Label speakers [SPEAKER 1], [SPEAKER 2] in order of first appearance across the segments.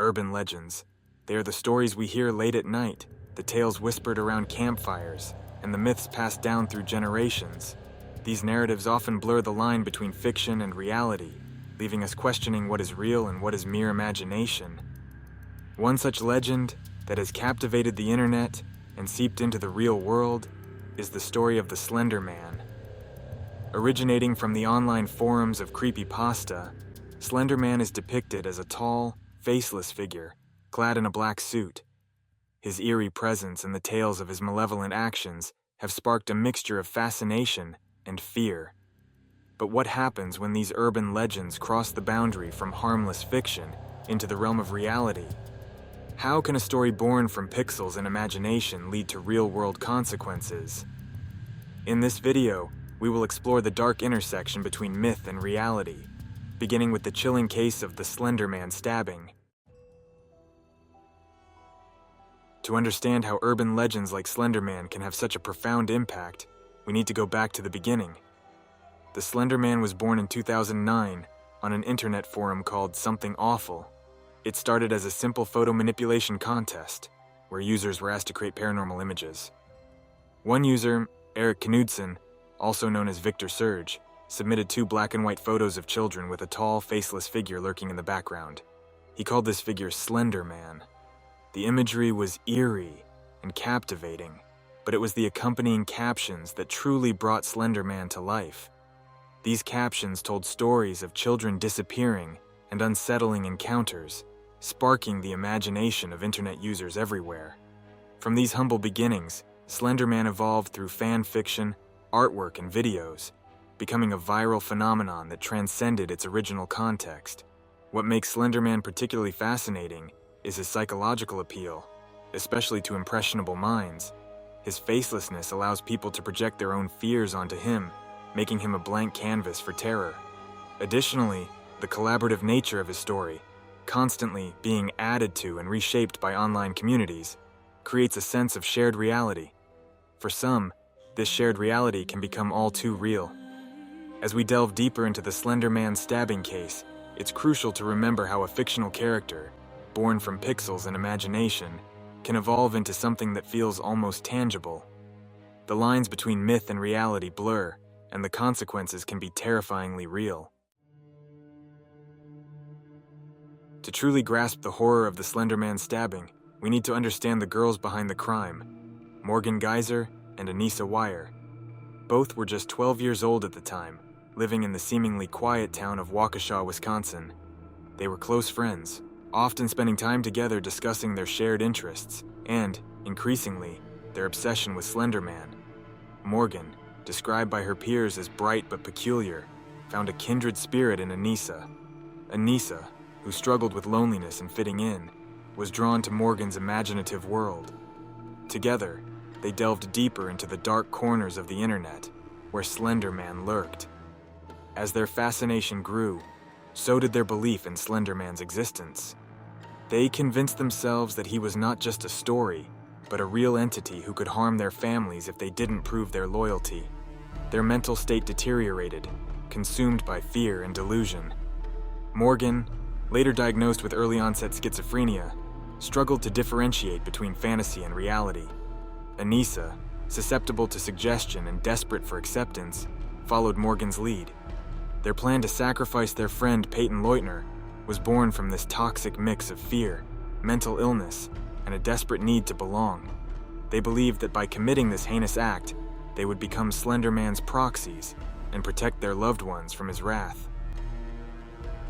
[SPEAKER 1] Urban legends. They are the stories we hear late at night, the tales whispered around campfires, and the myths passed down through generations. These narratives often blur the line between fiction and reality, leaving us questioning what is real and what is mere imagination. One such legend that has captivated the internet and seeped into the real world is the story of the Slender Man. Originating from the online forums of creepypasta, Slender Man is depicted as a tall, faceless figure, clad in a black suit. His eerie presence and the tales of his malevolent actions have sparked a mixture of fascination and fear. But what happens when these urban legends cross the boundary from harmless fiction into the realm of reality? How can a story born from pixels and imagination lead to real-world consequences? In this video, we will explore the dark intersection between myth and reality, beginning with the chilling case of the Slender Man stabbing. To understand how urban legends like Slender Man can have such a profound impact, we need to go back to the beginning. The Slender Man was born in 2009 on an internet forum called Something Awful. It started as a simple photo manipulation contest, where users were asked to create paranormal images. One user, Eric Knudsen, also known as Victor Surge, submitted 2 black and white photos of children with a tall, faceless figure lurking in the background. He called this figure Slender Man. The imagery was eerie and captivating, but it was the accompanying captions that truly brought Slender Man to life. These captions told stories of children disappearing and unsettling encounters, sparking the imagination of internet users everywhere. From these humble beginnings, Slender Man evolved through fan fiction, artwork, and videos, becoming a viral phenomenon that transcended its original context. What makes Slender Man particularly fascinating is his psychological appeal, especially to impressionable minds. His facelessness allows people to project their own fears onto him, making him a blank canvas for terror. Additionally, the collaborative nature of his story, constantly being added to and reshaped by online communities, creates a sense of shared reality. For some, this shared reality can become all too real. As we delve deeper into the Slender Man stabbing case, it's crucial to remember how a fictional character, born from pixels and imagination, can evolve into something that feels almost tangible. The lines between myth and reality blur, and the consequences can be terrifyingly real. To truly grasp the horror of the Slender Man stabbing, we need to understand the girls behind the crime, Morgan Geyser and Anissa Weier. Both were just 12 years old at the time, living in the seemingly quiet town of Waukesha, Wisconsin. They were close friends, often spending time together discussing their shared interests and, increasingly, their obsession with Slender Man. Morgan, described by her peers as bright but peculiar, found a kindred spirit in Anissa. Anissa, who struggled with loneliness and fitting in, was drawn to Morgan's imaginative world. Together, they delved deeper into the dark corners of the internet, where Slender Man lurked. As their fascination grew, so did their belief in Slender Man's existence. They convinced themselves that he was not just a story, but a real entity who could harm their families if they didn't prove their loyalty. Their mental state deteriorated, consumed by fear and delusion. Morgan, later diagnosed with early-onset schizophrenia, struggled to differentiate between fantasy and reality. Anissa, susceptible to suggestion and desperate for acceptance, followed Morgan's lead. Their plan to sacrifice their friend Payton Leutner was born from this toxic mix of fear, mental illness, and a desperate need to belong. They believed that by committing this heinous act, they would become Slender Man's proxies and protect their loved ones from his wrath.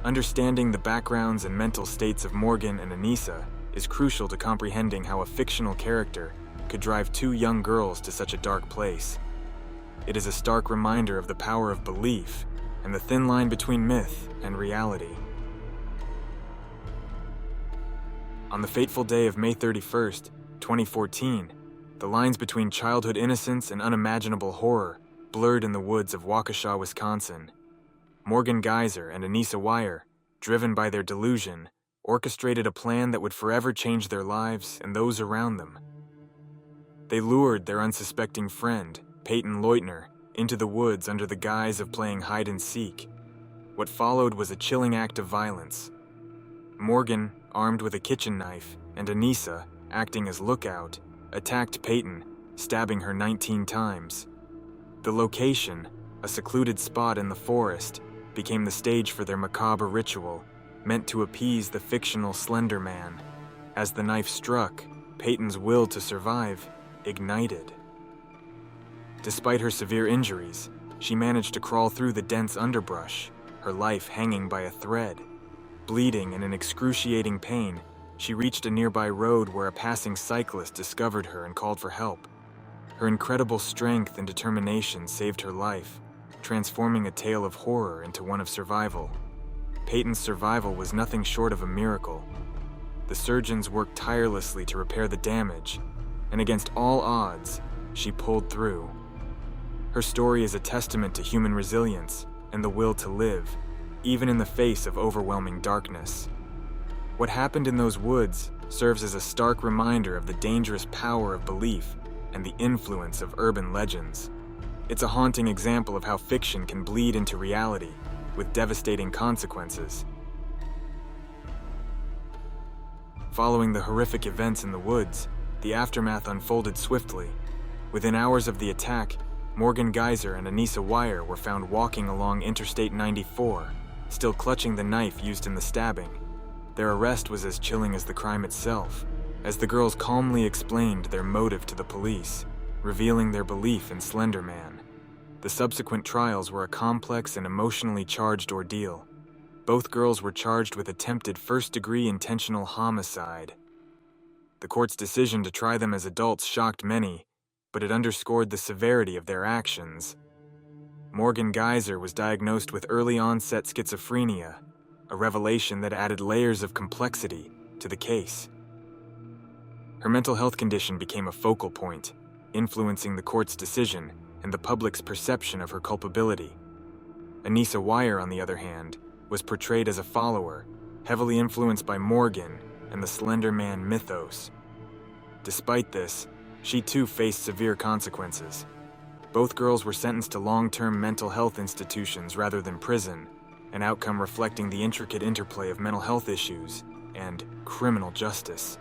[SPEAKER 1] Understanding the backgrounds and mental states of Morgan and Anissa is crucial to comprehending how a fictional character could drive 2 young girls to such a dark place. It is a stark reminder of the power of belief and the thin line between myth and reality. On the fateful day of May 31st, 2014, the lines between childhood innocence and unimaginable horror blurred in the woods of Waukesha, Wisconsin. Morgan Geyser and Anissa Weier, driven by their delusion, orchestrated a plan that would forever change their lives and those around them. They lured their unsuspecting friend, Payton Leutner, into the woods under the guise of playing hide-and-seek. What followed was a chilling act of violence. Morgan, armed with a kitchen knife, and Anissa, acting as lookout, attacked Payton, stabbing her 19 times. The location, a secluded spot in the forest, became the stage for their macabre ritual, meant to appease the fictional Slender Man. As the knife struck, Payton's will to survive ignited. Despite her severe injuries, she managed to crawl through the dense underbrush, her life hanging by a thread. Bleeding and in excruciating pain, she reached a nearby road where a passing cyclist discovered her and called for help. Her incredible strength and determination saved her life, transforming a tale of horror into one of survival. Payton's survival was nothing short of a miracle. The surgeons worked tirelessly to repair the damage, and against all odds, she pulled through. Her story is a testament to human resilience and the will to live, even in the face of overwhelming darkness. What happened in those woods serves as a stark reminder of the dangerous power of belief and the influence of urban legends. It's a haunting example of how fiction can bleed into reality, with devastating consequences. Following the horrific events in the woods, the aftermath unfolded swiftly. Within hours of the attack, Morgan Geyser and Anissa Weier were found walking along Interstate 94, still clutching the knife used in the stabbing. Their arrest was as chilling as the crime itself, as the girls calmly explained their motive to the police, revealing their belief in Slender Man. The subsequent trials were a complex and emotionally charged ordeal. Both girls were charged with attempted first-degree intentional homicide. The court's decision to try them as adults shocked many, but it underscored the severity of their actions. Morgan Geyser was diagnosed with early-onset schizophrenia, a revelation that added layers of complexity to the case. Her mental health condition became a focal point, influencing the court's decision and the public's perception of her culpability. Anissa Weier, on the other hand, was portrayed as a follower, heavily influenced by Morgan and the Slender Man mythos. Despite this, she too faced severe consequences. Both girls were sentenced to long-term mental health institutions rather than prison, an outcome reflecting the intricate interplay of mental health issues and criminal justice.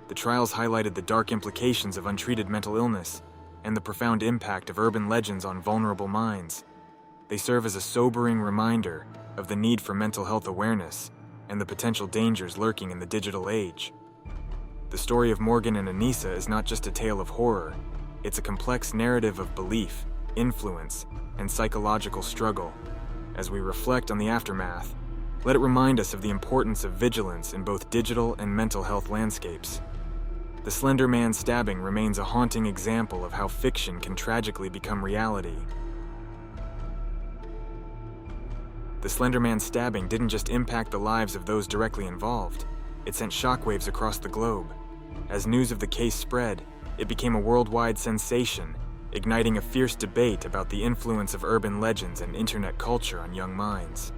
[SPEAKER 1] The trials highlighted the dark implications of untreated mental illness and the profound impact of urban legends on vulnerable minds. They serve as a sobering reminder of the need for mental health awareness and the potential dangers lurking in the digital age. The story of Morgan and Anissa is not just a tale of horror, it's a complex narrative of belief, influence, and psychological struggle. As we reflect on the aftermath, let it remind us of the importance of vigilance in both digital and mental health landscapes. The Slender Man stabbing remains a haunting example of how fiction can tragically become reality. The Slender Man stabbing didn't just impact the lives of those directly involved, it sent shockwaves across the globe. As news of the case spread, it became a worldwide sensation, igniting a fierce debate about the influence of urban legends and internet culture on young minds.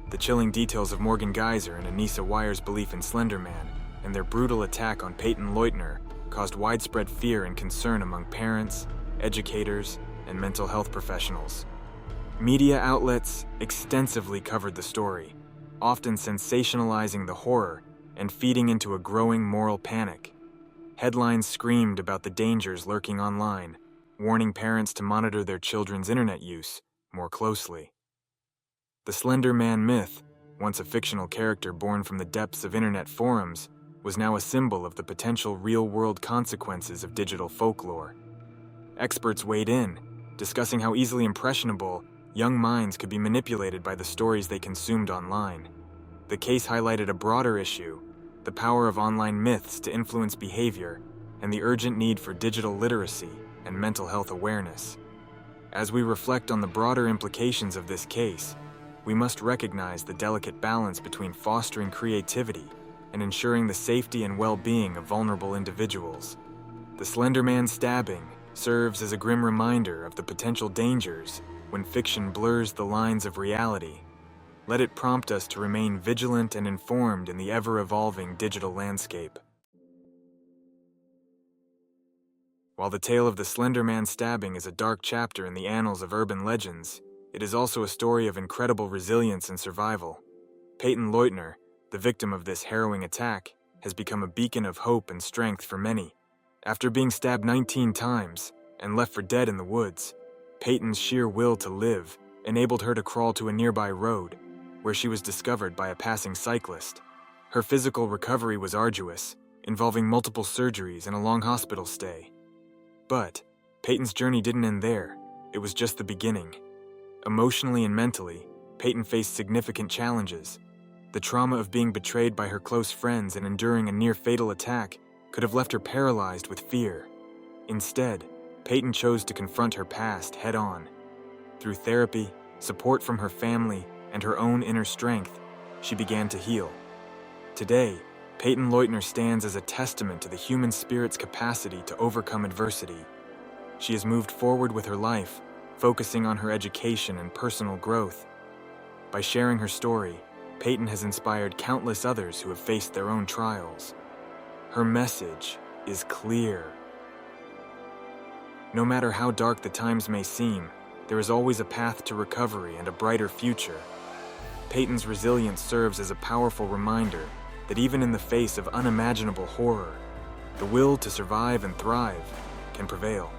[SPEAKER 1] The chilling details of Morgan Geyser and Anissa Weier's belief in Slender Man and their brutal attack on Payton Leutner caused widespread fear and concern among parents, educators, and mental health professionals. Media outlets extensively covered the story, often sensationalizing the horror and feeding into a growing moral panic. Headlines screamed about the dangers lurking online, warning parents to monitor their children's internet use more closely. The Slender Man myth, once a fictional character born from the depths of internet forums, was now a symbol of the potential real-world consequences of digital folklore. Experts weighed in, discussing how easily impressionable young minds could be manipulated by the stories they consumed online. The case highlighted a broader issue: the power of online myths to influence behavior and the urgent need for digital literacy and mental health awareness. As we reflect on the broader implications of this case, we must recognize the delicate balance between fostering creativity and ensuring the safety and well-being of vulnerable individuals. The Slender Man stabbing serves as a grim reminder of the potential dangers when fiction blurs the lines of reality. Let it prompt us to remain vigilant and informed in the ever-evolving digital landscape. While the tale of the Slender Man stabbing is a dark chapter in the annals of urban legends, it is also a story of incredible resilience and survival. Payton Leutner, the victim of this harrowing attack, has become a beacon of hope and strength for many. After being stabbed 19 times and left for dead in the woods, Payton's sheer will to live enabled her to crawl to a nearby road, where she was discovered by a passing cyclist. Her physical recovery was arduous, involving multiple surgeries and a long hospital stay. But Payton's journey didn't end there. It was just the beginning. Emotionally and mentally, Payton faced significant challenges. The trauma of being betrayed by her close friends and enduring a near-fatal attack could have left her paralyzed with fear. Instead, Payton chose to confront her past head-on. Through therapy, support from her family, and her own inner strength, she began to heal. Today, Payton Leutner stands as a testament to the human spirit's capacity to overcome adversity. She has moved forward with her life, focusing on her education and personal growth. By sharing her story, Payton has inspired countless others who have faced their own trials. Her message is clear. No matter how dark the times may seem, there is always a path to recovery and a brighter future. Payton's resilience serves as a powerful reminder that even in the face of unimaginable horror, the will to survive and thrive can prevail.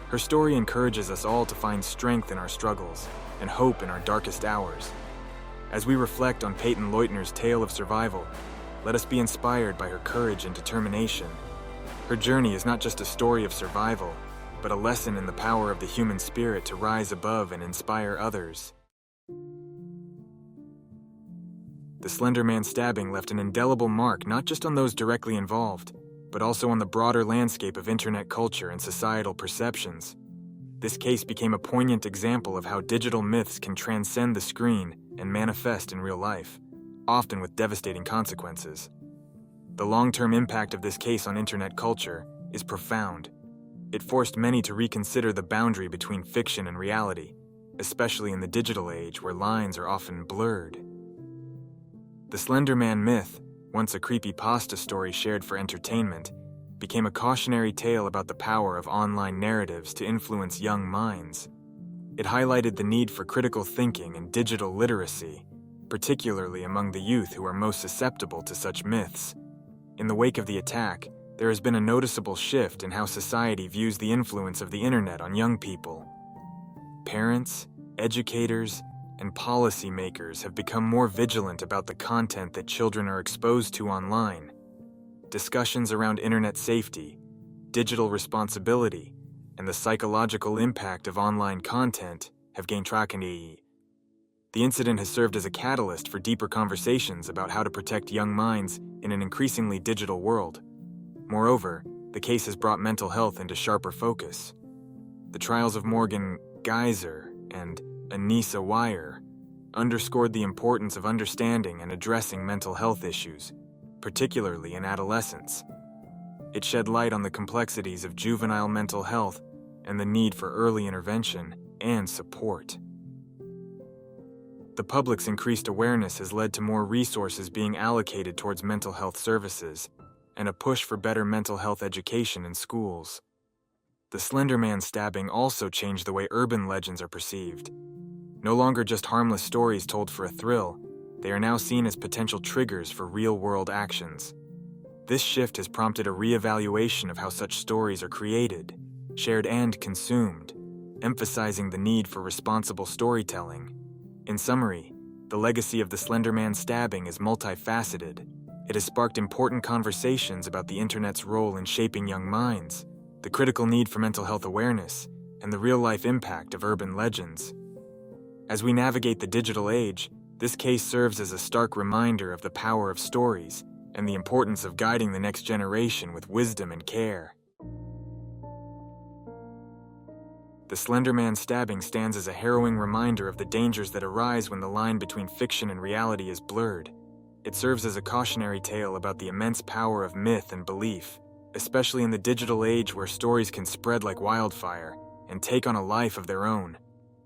[SPEAKER 1] Her story encourages us all to find strength in our struggles and hope in our darkest hours. As we reflect on Payton Leutner's tale of survival, let us be inspired by her courage and determination. Her journey is not just a story of survival, but a lesson in the power of the human spirit to rise above and inspire others. The Slender Man stabbing left an indelible mark not just on those directly involved, but also on the broader landscape of internet culture and societal perceptions. This case became a poignant example of how digital myths can transcend the screen and manifest in real life, often with devastating consequences. The long-term impact of this case on internet culture is profound. It forced many to reconsider the boundary between fiction and reality, especially in the digital age where lines are often blurred. The Slender Man myth, once a creepypasta story shared for entertainment, became a cautionary tale about the power of online narratives to influence young minds. It highlighted the need for critical thinking and digital literacy, particularly among the youth who are most susceptible to such myths. In the wake of the attack, there has been a noticeable shift in how society views the influence of the internet on young people. Parents, educators, and policymakers have become more vigilant about the content that children are exposed to online. Discussions around internet safety, digital responsibility, and the psychological impact of online content have gained traction. The incident has served as a catalyst for deeper conversations about how to protect young minds in an increasingly digital world. Moreover, the case has brought mental health into sharper focus. The trials of Geyser and Anissa Weier underscored the importance of understanding and addressing mental health issues, particularly in adolescence. It shed light on the complexities of juvenile mental health and the need for early intervention and support. The public's increased awareness has led to more resources being allocated towards mental health services and a push for better mental health education in schools. The Slender Man stabbing also changed the way urban legends are perceived. No longer just harmless stories told for a thrill, they are now seen as potential triggers for real-world actions. This shift has prompted a re-evaluation of how such stories are created, shared, and consumed, emphasizing the need for responsible storytelling. In summary, the legacy of the Slender Man stabbing is multifaceted. It has sparked important conversations about the internet's role in shaping young minds, the critical need for mental health awareness, and the real-life impact of urban legends. As we navigate the digital age, this case serves as a stark reminder of the power of stories and the importance of guiding the next generation with wisdom and care. The Slender Man stabbing stands as a harrowing reminder of the dangers that arise when the line between fiction and reality is blurred. It serves as a cautionary tale about the immense power of myth and belief, especially in the digital age where stories can spread like wildfire and take on a life of their own.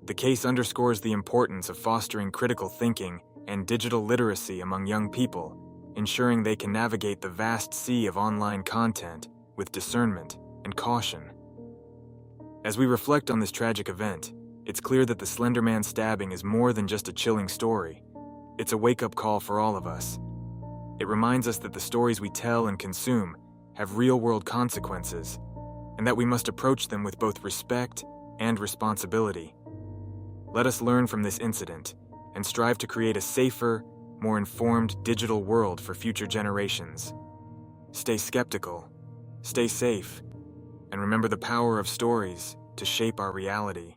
[SPEAKER 1] The case underscores the importance of fostering critical thinking and digital literacy among young people, ensuring they can navigate the vast sea of online content with discernment and caution. As we reflect on this tragic event, it's clear that the Slender Man stabbing is more than just a chilling story. It's a wake-up call for all of us. It reminds us that the stories we tell and consume have real-world consequences, and that we must approach them with both respect and responsibility. Let us learn from this incident and strive to create a safer, more informed digital world for future generations. Stay skeptical, stay safe, and remember the power of stories to shape our reality.